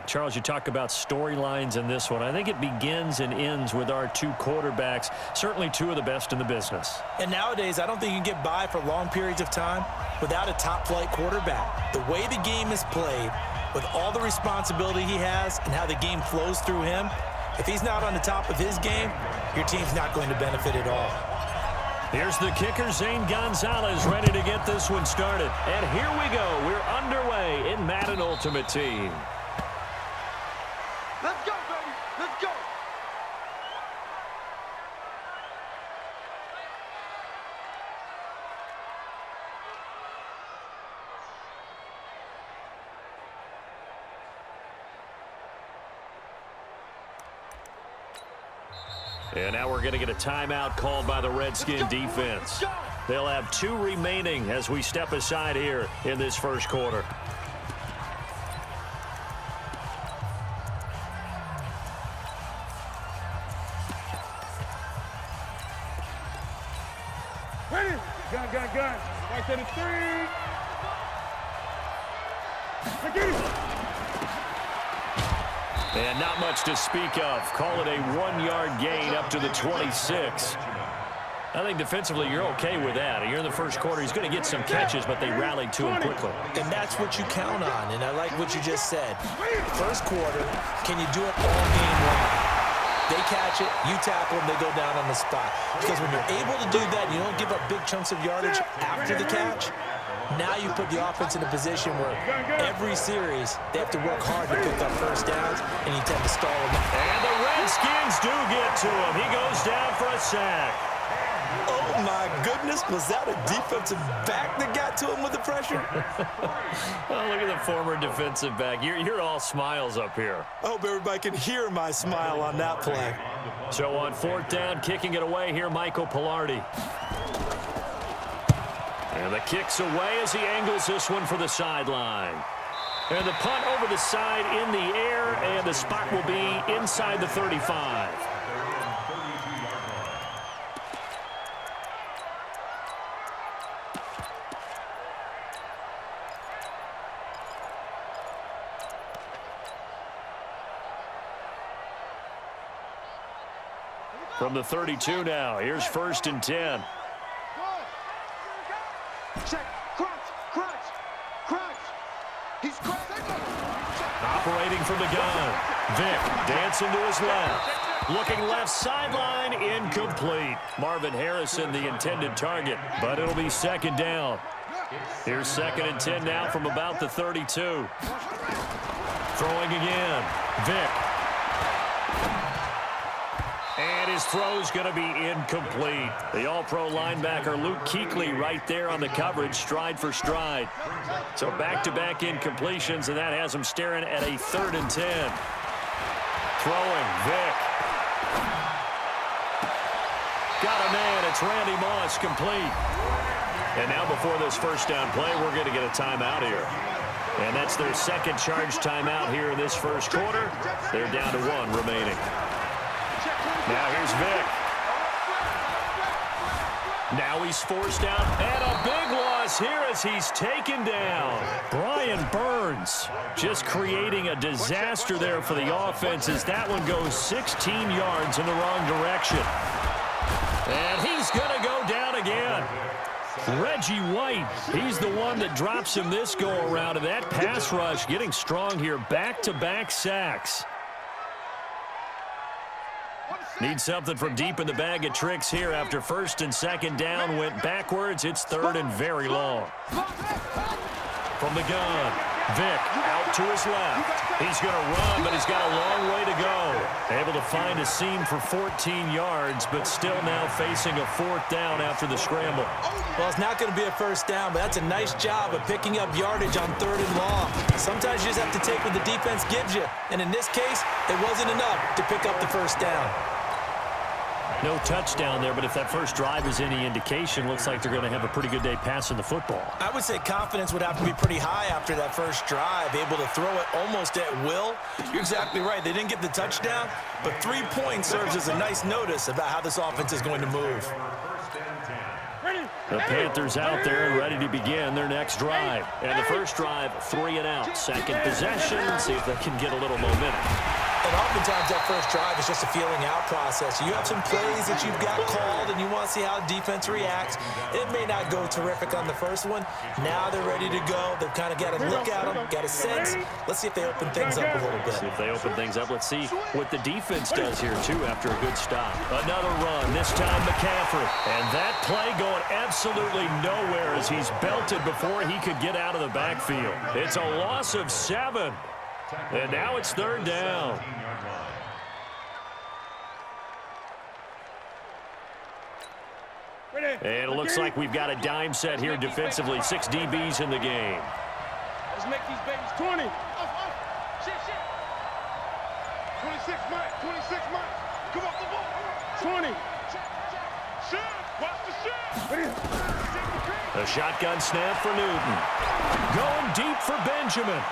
Charles, you talk about storylines in this one. I think it begins and ends with our two quarterbacks, certainly two of the best in the business. And nowadays, I don't think you can get by for long periods of time without a top-flight quarterback. The way the game is played, with all the responsibility he has and how the game flows through him, if he's not on the top of his game, your team's not going to benefit at all. Here's the kicker, Zane Gonzalez, ready to get this one started. And here we go. We're underway in Madden Ultimate Team. Let's go, baby. Let's go. And now we're going to get a timeout called by the Redskin defense. They'll have 2 remaining as we step aside here in this first quarter. Ready? Gun. Right to the 3. And not much to speak of. Call it a 1-yard gain up to the 26. I think defensively you're okay with that. You're in the first quarter. He's going to get some catches, but they rallied to him quickly. And that's what you count on, and I like what you just said. First quarter, can you do it all game long? They catch it, you tackle them, they go down on the spot. Because when you're able to do that, you don't give up big chunks of yardage after the catch. Now you put the offense in a position where every series they have to work hard to pick up first downs, and you tend to stall them. And the Redskins do get to him. He goes down for a sack. Oh, my goodness. Was that a defensive back that got to him with the pressure? Oh, look at the former defensive back. You're all smiles up here. I hope everybody can hear my smile on that play. So on 4th down, kicking it away here, Michael Pilardi. And the kick's away as he angles this one for the sideline. And the punt over the side in the air, and the spot will be inside the 35. From the 32 now, here's 1st and 10. Check. Crunch. He's operating from the gun. Vick dancing to his left. Looking left sideline, incomplete. Marvin Harrison, the intended target, but it'll be 2nd down. Here's 2nd and 10 now from about the 32. Throwing again. Vick. And his throw's going to be incomplete. The all-pro linebacker Luke Kuechly right there on the coverage, stride for stride. So back-to-back incompletions, and that has him staring at a 3rd and 10. Throwing, Vick. Got a man, it's Randy Moss, complete. And now before this first down play, we're going to get a timeout here. And that's their 2nd charge timeout here in this first quarter. They're down to 1 remaining. Now here's Vick. Now he's forced out, and a big loss here as he's taken down. Brian Burns just creating a disaster there for the offense as that one goes 16 yards in the wrong direction. And he's going to go down again. Reggie White, he's the one that drops him this go-around, and that pass rush getting strong here, back-to-back sacks. Need something from deep in the bag of tricks here after 1st and 2nd down. Went backwards. It's 3rd and very long. From the gun, Vick out to his left. He's going to run, but he's got a long way to go. Able to find a seam for 14 yards, but still now facing a 4th down after the scramble. Well, it's not going to be a first down, but that's a nice job of picking up yardage on 3rd and long. Sometimes you just have to take what the defense gives you. And in this case, it wasn't enough to pick up the first down. No touchdown there, but if that first drive is any indication, looks like they're going to have a pretty good day passing the football. I would say confidence would have to be pretty high after that first drive, able to throw it almost at will. You're exactly right. They didn't get the touchdown, but 3 points serves as a nice notice about how this offense is going to move. Ready? The Panthers out there and ready to begin their next drive. And the first drive, 3 and out. Second possession, see if they can get a little momentum. And oftentimes that first drive is just a feeling out process. You have some plays that you've got called and you want to see how defense reacts. It may not go terrific on the first one. Now they're ready to go. They've kind of got to look at them, got a sense. Let's see if they open things up a little bit. See if they open things up. Let's see what the defense does here, too, after a good stop. Another run, this time McCaffrey. And that play going absolutely nowhere as he's belted before he could get out of the backfield. It's a loss of 7. And now it's 3rd down. And it looks like we've got a dime set here defensively. 6 DBs in the game. Let's make these babies 20. Shit. 26 miles. 26 miles. Come on, the ball. 20. Shit. Watch the shit. A shotgun snap for Newton. Going deep for Benjamin.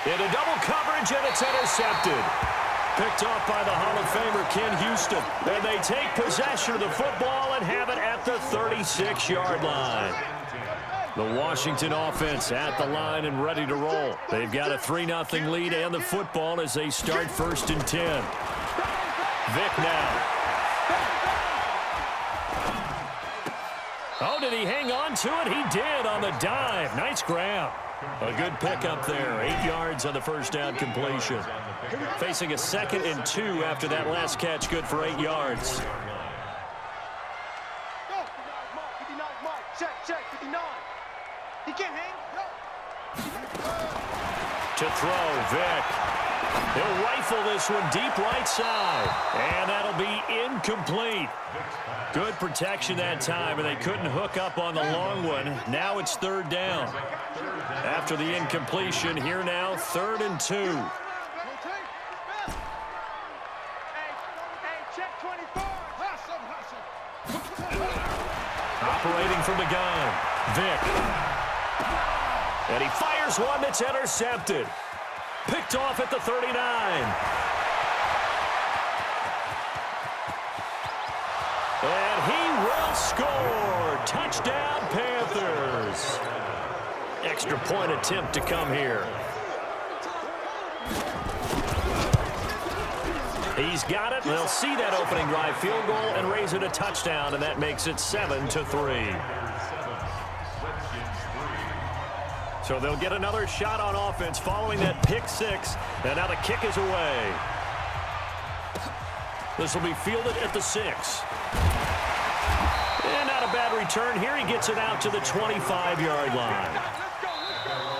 Into double coverage, and it's intercepted. Picked off by the Hall of Famer Ken Houston. And they take possession of the football and have it at the 36-yard line. The Washington offense at the line and ready to roll. They've got a 3-0 lead and the football as they start 1st and 10. Vick now. Oh, did he hang on to it? He did on the dive. Nice grab. A good pickup there. 8 yards on the first down completion. Facing a 2nd and 2 after that last catch. Good for 8 yards. Check, 59. He can't hang. To throw, Vick. He'll rifle this one deep right side. And that'll be incomplete. Good protection that time, and they couldn't hook up on the long one. Now it's 3rd down. After the incompletion, here now, 3rd and 2. Operating from the gun, Vick. And he fires one that's intercepted. Picked off at the 39. And he will score. Touchdown, Panthers. Extra point attempt to come here. He's got it. They'll see that opening drive field goal and raise it a touchdown, and that makes it 7-3. So they'll get another shot on offense following that pick 6, and now the kick is away. This will be fielded at the 6. And not a bad return here. He gets it out to the 25-yard line.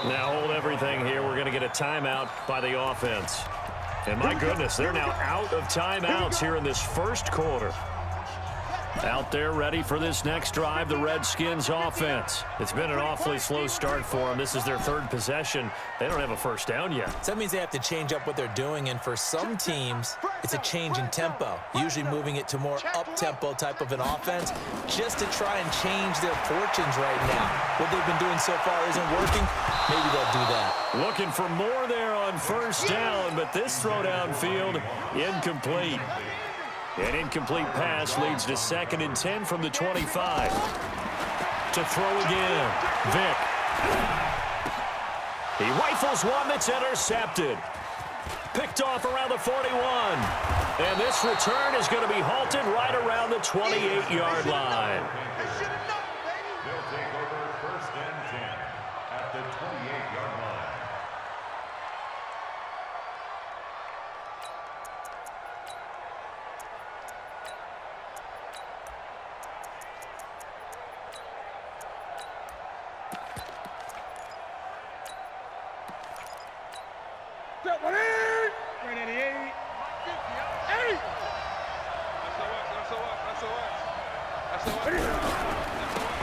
Now hold everything here. We're going to get a timeout by the offense. And my goodness, they're now out of timeouts here in this first quarter. Out there ready for this next drive, the Redskins offense. It's been an awfully slow start for them. This is their 3rd possession. They don't have a first down yet. So that means they have to change up what they're doing, and for some teams, it's a change in tempo, usually moving it to more up-tempo type of an offense just to try and change their fortunes right now. What they've been doing so far isn't working. Maybe they'll do that. Looking for more there on first down, but this throw downfield, incomplete. An incomplete pass leads to 2nd and 10 from the 25. To throw again, Vick. He rifles one that's intercepted. Picked off around the 41. And this return is going to be halted right around the 28-yard line. They'll take over 1st and 10 at the 28-yard line.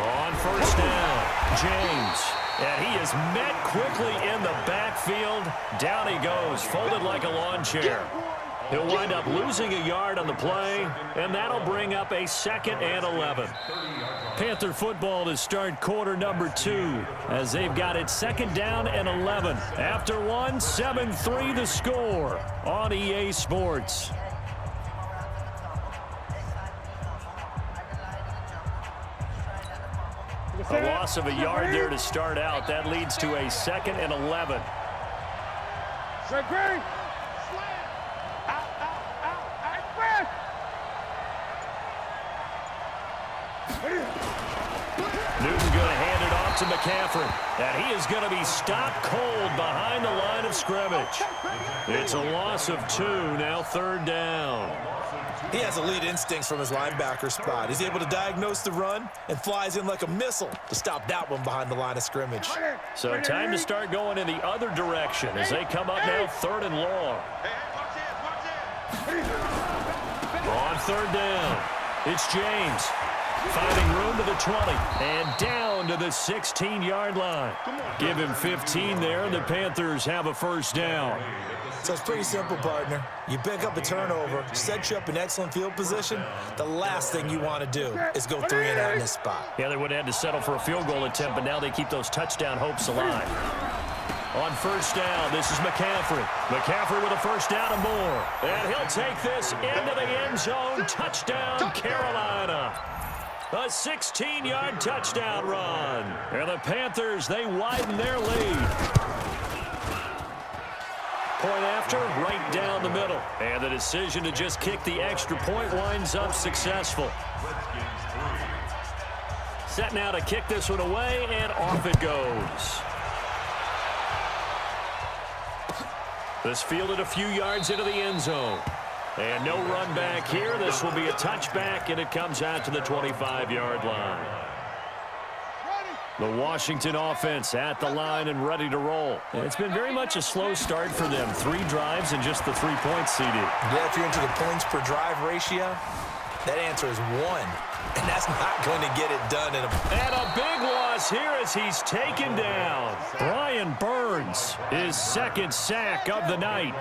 On first down, James. And he is met quickly in the backfield. Down he goes, folded like a lawn chair. He'll wind up losing a yard on the play, and that'll bring up a 2nd and 11. Panther football to start quarter number 2 as they've got it 2nd down and 11. After one, 7-3 the score on EA Sports. A loss of a yard there to start out. That leads to a 2nd and 11. Straight green. Newton going to hand it off to McCaffrey. And he is going to be stopped cold behind the line of scrimmage. It's a loss of 2, now 3rd down. He has elite instincts from his linebacker spot. He's able to diagnose the run and flies in like a missile to stop that one behind the line of scrimmage. So time to start going in the other direction as they come up now 3rd and long. On 3rd down, it's James. Finding room to the 20 and down to the 16-yard line. Give him 15 there, and the Panthers have a 1st down. So it's pretty simple, partner. You pick up a turnover, set you up in excellent field position. The last thing you want to do is go 3 and out in this spot. Yeah, they would have had to settle for a field goal attempt, but now they keep those touchdown hopes alive. On 1st down, this is McCaffrey. McCaffrey with a 1st down and more. And he'll take this into the end zone. Touchdown, Carolina. A 16-yard touchdown run. And the Panthers, they widen their lead. Point after, right down the middle. And the decision to just kick the extra point winds up successful. Set now to kick this one away, and off it goes. This fielded a few yards into the end zone. And no run back here. This will be a touchback, and it comes out to the 25-yard line. The Washington offense at the line and ready to roll. And it's been very much a slow start for them. 3 drives and just the 3 points seeded. Yeah, if you're into the points per drive ratio, that answer is 1. And that's not going to get it done in a... And a big loss here as he's taken down. Brian Burns, his 2nd sack of the night.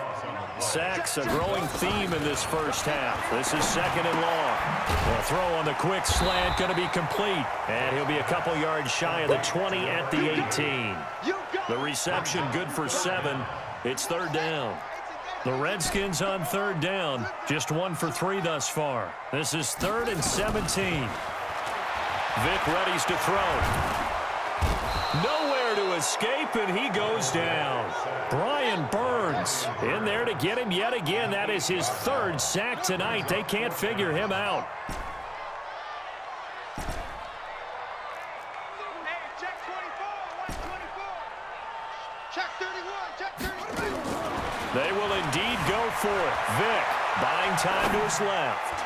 Sacks a growing theme in this 1st half. This is 2nd and long. The throw on the quick slant going to be complete. And he'll be a couple yards shy of the 20 at the 18. The reception good for 7. It's 3rd down. The Redskins on 3rd down. Just 1 for 3 thus far. This is 3rd and 17. Vick readies to throw. Nowhere to escape, and he goes down. Brian Burns in there to get him yet again. That is his 3rd sack tonight. They can't figure him out. Check 24, 124. Check 31, check 32. They will indeed go for it. Vick buying time to his left.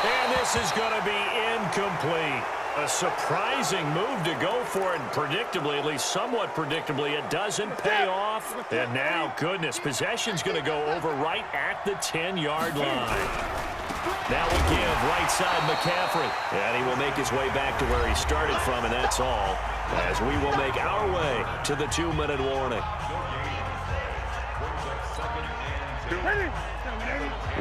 And this is going to be incomplete. A surprising move to go for it, and predictably, at least somewhat predictably, it doesn't pay off. And now, goodness, possession's going to go over right at the 10-yard line. Now we give right side McCaffrey. And he will make his way back to where he started from, and that's all, as we will make our way to the 2-minute warning.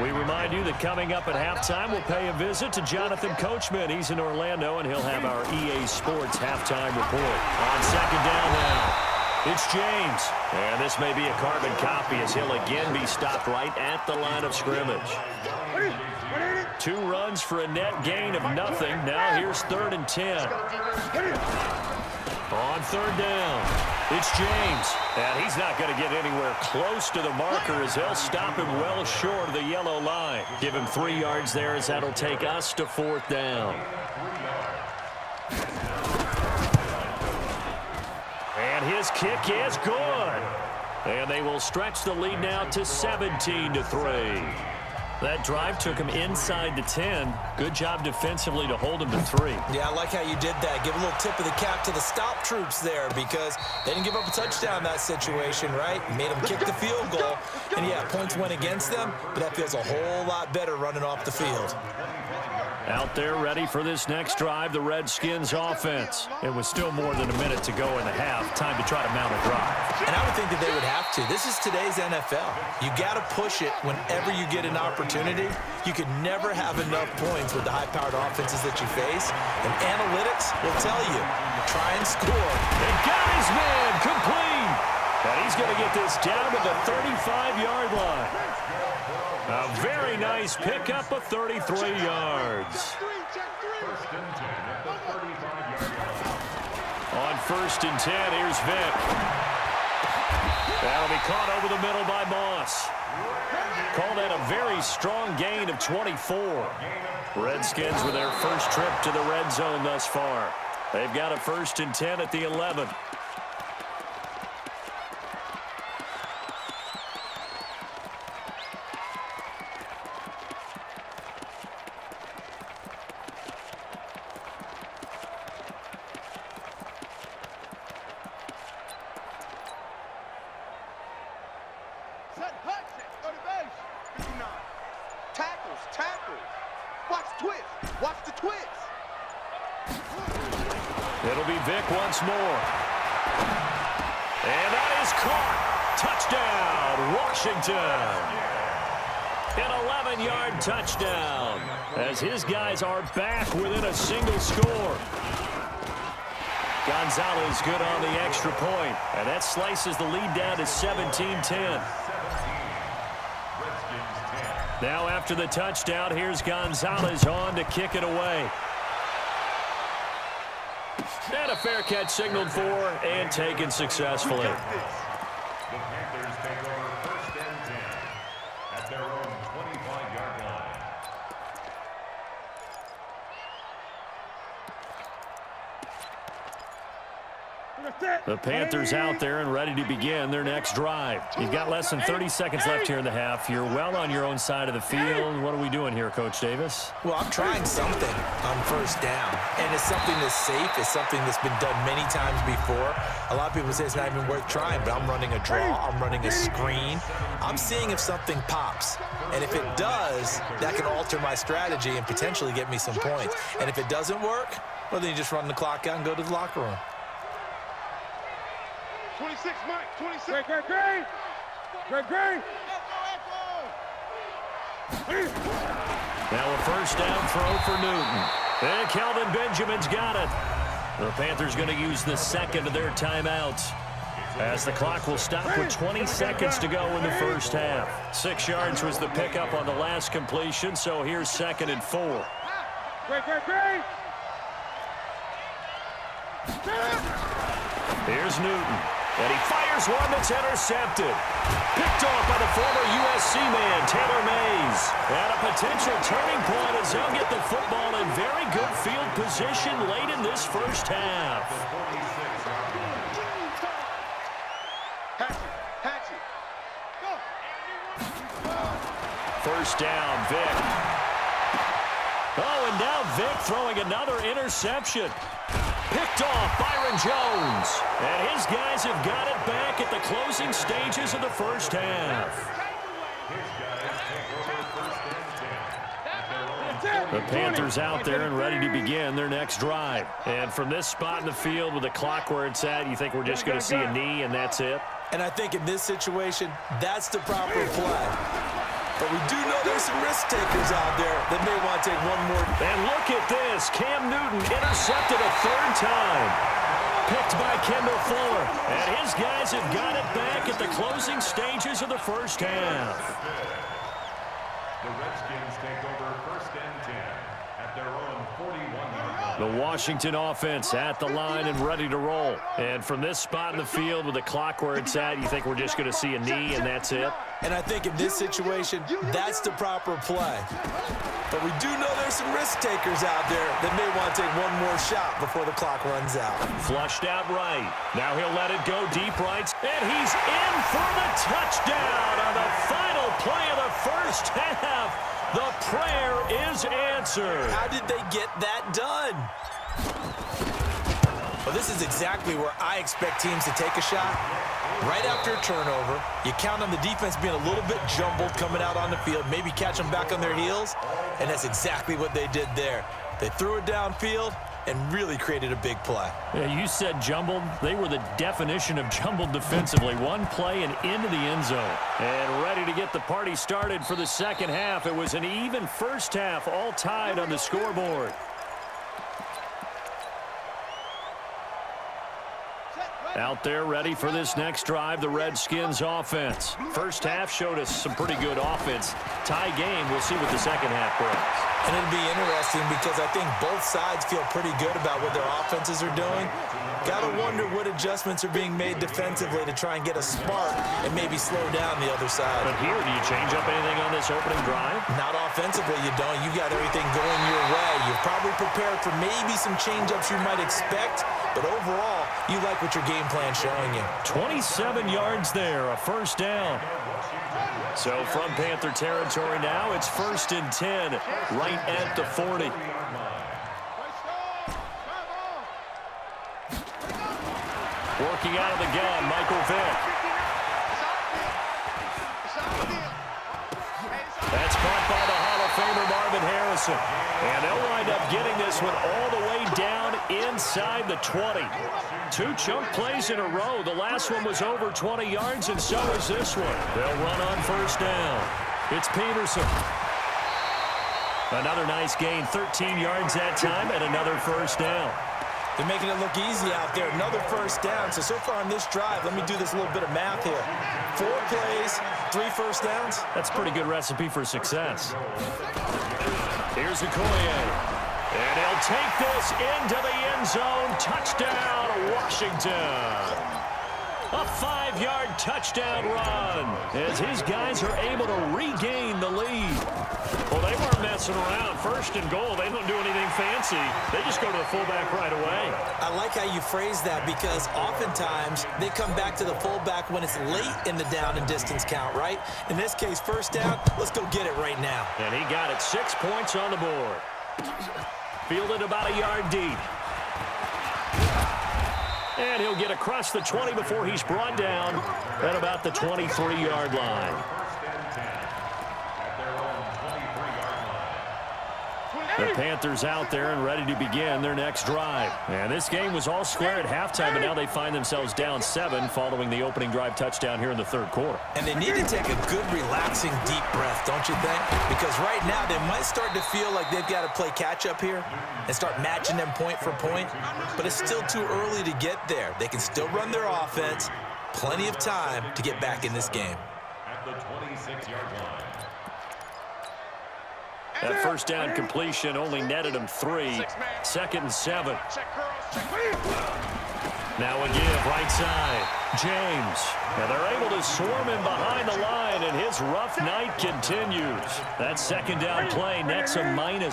We remind you that coming up at halftime, we'll pay a visit to Jonathan Coachman. He's in Orlando, and he'll have our EA Sports halftime report. On 2nd down now, it's James. And this may be a carbon copy as he'll again be stopped right at the line of scrimmage. 2 runs for a net gain of nothing. Now here's 3rd and 10. On 3rd down, it's James. And he's not going to get anywhere close to the marker as they'll stop him well short of the yellow line. Give him 3 yards there as that'll take us to 4th down. And his kick is good. And they will stretch the lead now to 17-3. That drive took him inside the 10. Good job defensively to hold him to 3. Yeah, I like how you did that. Give a little tip of the cap to the stop troops there because they didn't give up a touchdown in that situation, right? Made them kick the field goal. And, yeah, points went against them, but that feels a whole lot better running off the field. Out there ready for this next drive, the Redskins offense. It was still more than a minute to go in the half. Time to try to mount a drive. And I would think that they would have to. This is today's NFL. You got to push it whenever you get an opportunity. You could never have enough points with the high-powered offenses that you face. And analytics will tell you, try and score. And got his man complete. And he's going to get this down to the 35-yard line. A very nice pickup of 33 yards. First and 10 at the 35. first and 10. Here's Vick. That'll be caught over the middle by Moss. Call that a very strong gain of 24. Redskins with their first trip to the red zone thus far. They've got a first and 10 at the 11. It'll be Vick once more. And that is caught. Touchdown, Washington. An 11-yard touchdown as his guys are back within a single score. Gonzalez good on the extra point, and that slices the lead down to 17-10. Now after the touchdown, here's Gonzalez on to kick it away. And a fair catch signaled for and taken successfully. The Panthers take over first and 10 at their own 25-yard line. The Panthers out there and ready to begin their next drive. You've got less than 30 seconds left here in the half. You're well on your own side of the field. What are we doing here, Coach Davis? Well, I'm trying something on first down, and it's something that's safe. It's something that's been done many times before. A lot of people say it's not even worth trying, but I'm running a draw. I'm running a screen. I'm seeing if something pops, and if it does, that can alter my strategy and potentially get me some points. And if it doesn't work, well, then you just run the clock out and go to the locker room. 26, Mike, 26. Great. Now a first down throw for Newton. And Kelvin Benjamin's got it. The Panthers going to use the second of their timeouts, as the clock will stop with 20 seconds to go in the first half. 6 yards was the pickup on the last completion, so here's 2nd and 4. Here's Newton. And he fires one that's intercepted. Picked off by the former USC man, Taylor Mays. And a potential turning point as they'll get the football in very good field position late in this first half. First down, Vick. Oh, and now Vick throwing another interception. Picked off Byron Jones. And his guys have got it back at the closing stages of the first half. The Panthers out there and ready to begin their next drive. And from this spot in the field with the clock where it's at, you think we're just going to see a knee and that's it? And I think in this situation, that's the proper play. But we do know there's some risk takers out there that may want to take one more. And look at this. Cam Newton intercepted a 3rd time. Picked by Kendall Fuller. And his guys have got it back at the closing stages of the first half. The Redskins take over first and 10 at their own 41-yard line. The Washington offense at the line and ready to roll. And from this spot in the field with the clock where it's at, you think we're just going to see a knee and that's it? And I think in this situation, that's the proper play. But we do know there's some risk takers out there that may want to take one more shot before the clock runs out. Flushed out right. Now he'll let it go deep right. And he's in for the touchdown on the final play of the first half. The prayer is answered. How did they get that done? Well, this is exactly where I expect teams to take a shot. Right after a turnover, you count on the defense being a little bit jumbled coming out on the field, maybe catch them back on their heels, and that's exactly what they did there. They threw it downfield and really created a big play. Yeah, you said jumbled. They were the definition of jumbled defensively. One play and into the end zone. And ready to get the party started for the second half. It was an even first half, all tied on the scoreboard. Out there ready for this next drive, the Redskins offense. First half showed us some pretty good offense. Tie game, we'll see what the second half brings. And it'll be interesting because I think both sides feel pretty good about what their offenses are doing. Got to wonder what adjustments are being made defensively to try and get a spark and maybe slow down the other side. But here, do you change up anything on this opening drive? Not offensively, you don't. You got everything going your way. You're probably prepared for maybe some change-ups you might expect, but overall, you like what your game plan's showing you. 27 yards there, a first down. So from Panther territory now, it's 1st and 10, right at the 40. Working out of the gun, Michael Vick. That's caught by the Hall of Famer Marvin Harrison. And they'll wind up getting this one all the way down inside the 20. 2 chunk plays in a row. The last one was over 20 yards, and so is this one. They'll run on first down. It's Peterson. Another nice gain, 13 yards that time, and another first down. They're making it look easy out there. Another first down. So far on this drive, let me do this little bit of math here. 4 plays, 3 first downs. That's a pretty good recipe for success. Here's Okoye. And he'll take this into the end zone. Touchdown, Washington. A 5-yard touchdown run as his guys are able to regain the lead. Well, they weren't messing around. 1st and goal, they don't do anything fancy. They just go to the fullback right away. I like how you phrase that because oftentimes they come back to the fullback when it's late in the down and distance count, right? In this case, first down, let's go get it right now. And he got it, 6 points on the board. Fielded about a yard deep. And he'll get across the 20 before he's brought down at about the 23-yard line. The Panthers out there and ready to begin their next drive. And this game was all square at halftime, but now they find themselves down 7 following the opening drive touchdown here in the 3rd quarter. And they need to take a good, relaxing, deep breath, don't you think? Because right now they might start to feel like they've got to play catch-up here and start matching them point for point. But it's still too early to get there. They can still run their offense. Plenty of time to get back in this game. At the 26-yard line. That first down completion only netted him 3. 2nd and 7. Now a give right side. James. And they're able to swarm him behind the line, and his rough night continues. That 2nd down play nets a -4. I got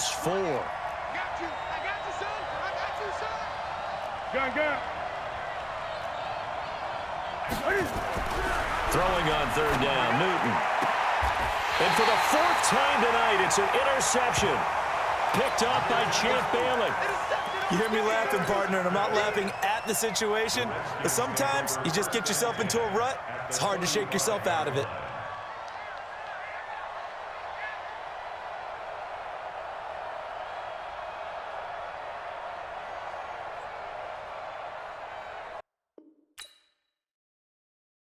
you, son. Gun. Throwing on 3rd down, Newton. And for the 4th time tonight, it's an interception. Picked up by Champ Bailey. You hear me laughing, partner, and I'm not laughing at the situation, but sometimes you just get yourself into a rut. It's hard to shake yourself out of it.